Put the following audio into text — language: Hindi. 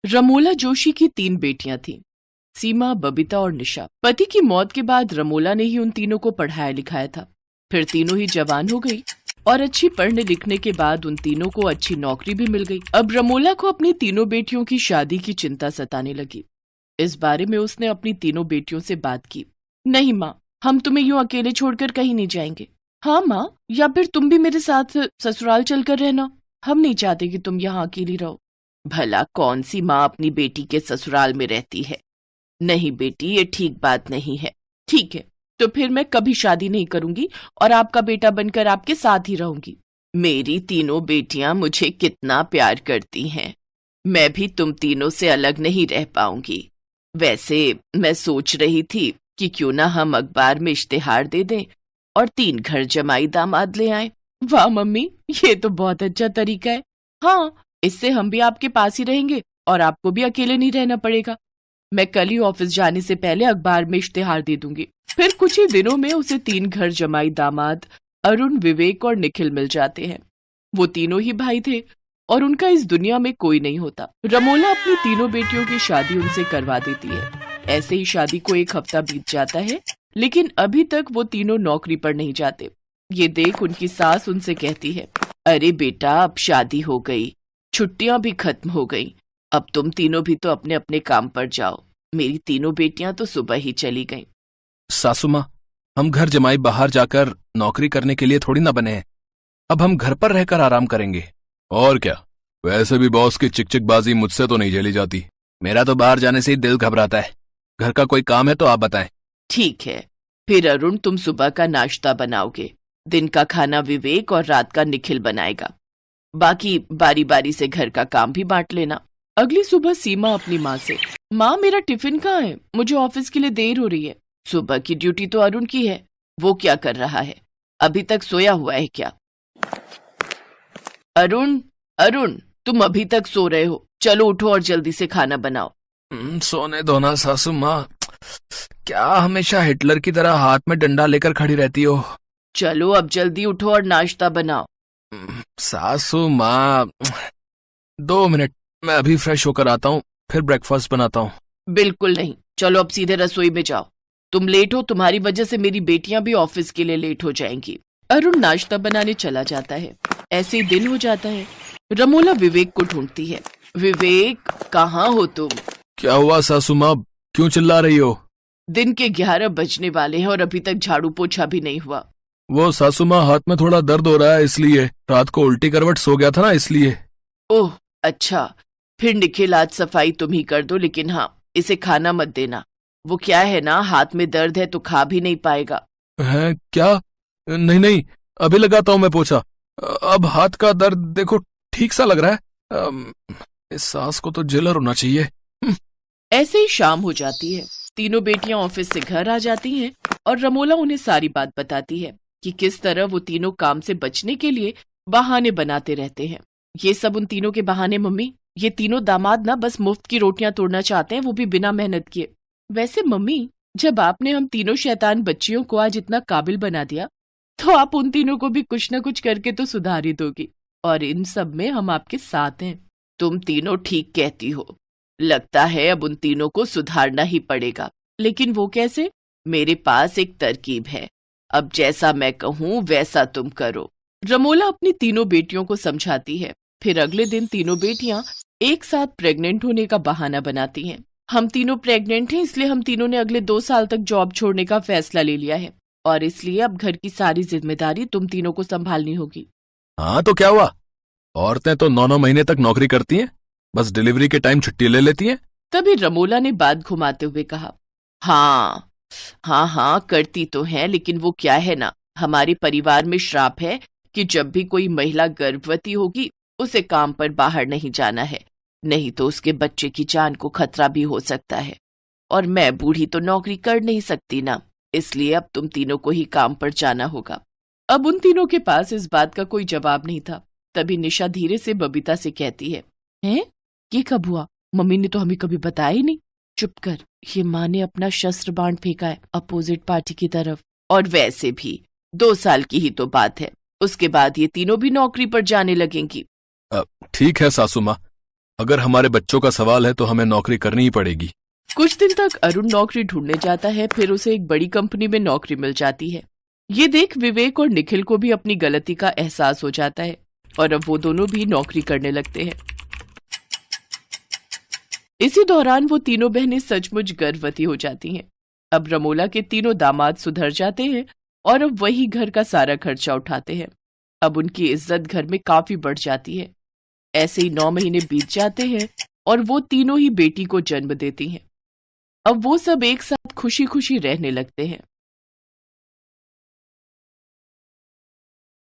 रमोला जोशी की 3 बेटियां थीं, सीमा, बबीता और निशा। पति की मौत के बाद रमोला ने ही उन तीनों को पढ़ाया लिखाया था। फिर तीनों ही जवान हो गई और अच्छी पढ़ने लिखने के बाद उन तीनों को अच्छी नौकरी भी मिल गई। अब रमोला को अपनी तीनों बेटियों की शादी की चिंता सताने लगी। इस बारे में उसने अपनी तीनों बेटियों से बात की। नहीं माँ, हम तुम्हें यूं अकेले छोड़कर कहीं नहीं जाएंगे। हाँ माँ, या फिर तुम भी मेरे साथ ससुराल चलकर रहना। हम नहीं चाहते कि तुम यहाँ अकेली रहो। भला कौन सी माँ अपनी बेटी के ससुराल में रहती है? नहीं बेटी, ये ठीक बात नहीं है। ठीक है, तो फिर मैं कभी शादी नहीं करूंगी और आपका बेटा बनकर आपके साथ ही रहूंगी। मेरी तीनों बेटियां मुझे कितना प्यार करती हैं। मैं भी तुम तीनों से अलग नहीं रह पाऊंगी। वैसे मैं सोच रही थी कि क्यों ना हम अखबार में इश्तिहार दे दें और 3 घर जमाई दामाद ले आए। वाह मम्मी, ये तो बहुत अच्छा तरीका है। हाँ, इससे हम भी आपके पास ही रहेंगे और आपको भी अकेले नहीं रहना पड़ेगा। मैं कल ही ऑफिस जाने से पहले अखबार में इश्तिहार दे दूंगी। फिर कुछ ही दिनों में उसे 3 घर जमाई दामाद अरुण, विवेक और निखिल मिल जाते हैं। वो तीनों ही भाई थे और उनका इस दुनिया में कोई नहीं होता। रमोला अपनी तीनों बेटियों की शादी उनसे करवा देती है। ऐसे ही शादी को 1 हफ्ता बीत जाता है, लेकिन अभी तक वो तीनों नौकरी पर नहीं जाते। ये देख उनकी सास उनसे कहती है, अरे बेटा, अब शादी हो गई, छुट्टियां भी खत्म हो गई, अब तुम तीनों भी तो अपने अपने काम पर जाओ। मेरी तीनों बेटियां तो सुबह ही चली गईं। सासू माँ, हम घर जमाई बाहर जाकर नौकरी करने के लिए थोड़ी ना बने हैं। अब हम घर पर रहकर आराम करेंगे। और क्या, वैसे भी बॉस की चिकचिकबाजी मुझसे तो नहीं झेली जाती। मेरा तो बाहर जाने से ही दिल घबराता है। घर का कोई काम है तो आप बताएं। ठीक है, फिर अरुण तुम सुबह का नाश्ता बनाओगे, दिन का खाना विवेक और रात का निखिल बनाएगा। बाकी बारी बारी से घर का काम भी बांट लेना। अगली सुबह सीमा अपनी माँ से, माँ मेरा टिफिन कहाँ है? मुझे ऑफिस के लिए देर हो रही है। सुबह की ड्यूटी तो अरुण की है, वो क्या कर रहा है? अभी तक सोया हुआ है क्या? अरुण, अरुण, तुम अभी तक सो रहे हो? चलो उठो और जल्दी से खाना बनाओ। सोने दो ना सासू माँ, क्या हमेशा हिटलर की तरह हाथ में डंडा लेकर खड़ी रहती हो? चलो अब जल्दी उठो और नाश्ता बनाओ। सासू माँ, 2 मिनट, मैं अभी फ्रेश होकर आता हूँ, फिर ब्रेकफास्ट बनाता हूँ। बिल्कुल नहीं, चलो अब सीधे रसोई में जाओ। तुम लेट हो, तुम्हारी वजह से मेरी बेटियां भी ऑफिस के लिए लेट हो जाएंगी। अरुण नाश्ता बनाने चला जाता है। ऐसे ही दिन हो जाता है। रमोला विवेक को ढूंढती है। विवेक, कहाँ हो तुम? क्या हुआ सासू माँ, क्यों चिल्ला रही हो? दिन के 11 बजने वाले हैं और अभी तक झाड़ू पोछा भी नहीं हुआ। वो सासू माँ, हाथ में थोड़ा दर्द हो रहा है, इसलिए रात को उल्टी करवट सो गया था ना, इसलिए। ओह अच्छा, फिर निखिल आज सफाई तुम ही कर दो, लेकिन हाँ, इसे खाना मत देना। वो क्या है ना, हाथ में दर्द है तो खा भी नहीं पाएगा। है क्या? नहीं नहीं, अभी लगाता हूँ मैं पोछा। अब हाथ का दर्द देखो ठीक सा लग रहा है। इस सास को तो जेलर होना चाहिए। ऐसे ही शाम हो जाती है। तीनों बेटियां ऑफिस से घर आ जाती हैं और रमोला उन्हें सारी बात बताती है कि किस तरह वो तीनों काम से बचने के लिए बहाने बनाते रहते हैं। ये सब उन तीनों के बहाने मम्मी, ये तीनों दामाद ना बस मुफ्त की रोटियां तोड़ना चाहते हैं, वो भी बिना मेहनत किए। वैसे मम्मी, जब आपने हम तीनों शैतान बच्चियों को आज इतना काबिल बना दिया, तो आप उन तीनों को भी कुछ न कुछ करके तो सुधार ही दोगी, और इन सब में हम आपके साथ हैं। तुम तीनों ठीक कहती हो। लगता है अब उन तीनों को सुधारना ही पड़ेगा। लेकिन वो कैसे? मेरे पास एक तरकीब है। अब जैसा मैं कहूँ वैसा तुम करो। रमोला अपनी तीनों बेटियों को समझाती है। फिर अगले दिन तीनों बेटियां एक साथ प्रेग्नेंट होने का बहाना बनाती हैं। हम तीनों प्रेग्नेंट हैं, इसलिए हम तीनों ने अगले 2 साल तक जॉब छोड़ने का फैसला ले लिया है, और इसलिए अब घर की सारी जिम्मेदारी तुम तीनों को संभालनी होगी। हाँ तो क्या हुआ, औरतें तो 9-9 महीने तक नौकरी करती हैं, बस डिलीवरी के टाइम छुट्टी ले लेती हैं। तभी रमोला ने बात घुमाते हुए कहा, हाँ हाँ हाँ, करती तो है, लेकिन वो क्या है ना, हमारे परिवार में श्राप है कि जब भी कोई महिला गर्भवती होगी उसे काम पर बाहर नहीं जाना है, नहीं तो उसके बच्चे की जान को खतरा भी हो सकता है। और मैं बूढ़ी तो नौकरी कर नहीं सकती ना, इसलिए अब तुम तीनों को ही काम पर जाना होगा। अब उन तीनों के पास इस बात का कोई जवाब नहीं था। तभी निशा धीरे से बबीता से कहती है, हैं? ये कब हुआ? मम्मी ने तो हमें कभी बताया ही नहीं। चुप कर, ये माँ ने अपना शस्त्र बाण फेंका है अपोजिट पार्टी की तरफ। और वैसे भी 2 साल की ही तो बात है, उसके बाद ये तीनों भी नौकरी पर जाने लगेंगी। ठीक है सासू माँ, अगर हमारे बच्चों का सवाल है तो हमें नौकरी करनी ही पड़ेगी। कुछ दिन तक अरुण नौकरी ढूंढने जाता है, फिर उसे एक बड़ी कंपनी में नौकरी मिल जाती है। ये देख विवेक और निखिल को भी अपनी गलती का एहसास हो जाता है और अब वो दोनों भी नौकरी करने लगते हैं। इसी दौरान वो तीनों बहनें सचमुच गर्भवती हो जाती हैं। अब रमोला के तीनों दामाद सुधर जाते हैं और अब वही घर का सारा खर्चा उठाते हैं। अब उनकी इज्जत घर में काफी बढ़ जाती है। ऐसे ही 9 महीने बीत जाते हैं और वो तीनों ही बेटी को जन्म देती हैं। अब वो सब एक साथ खुशी खुशी रहने लगते हैं।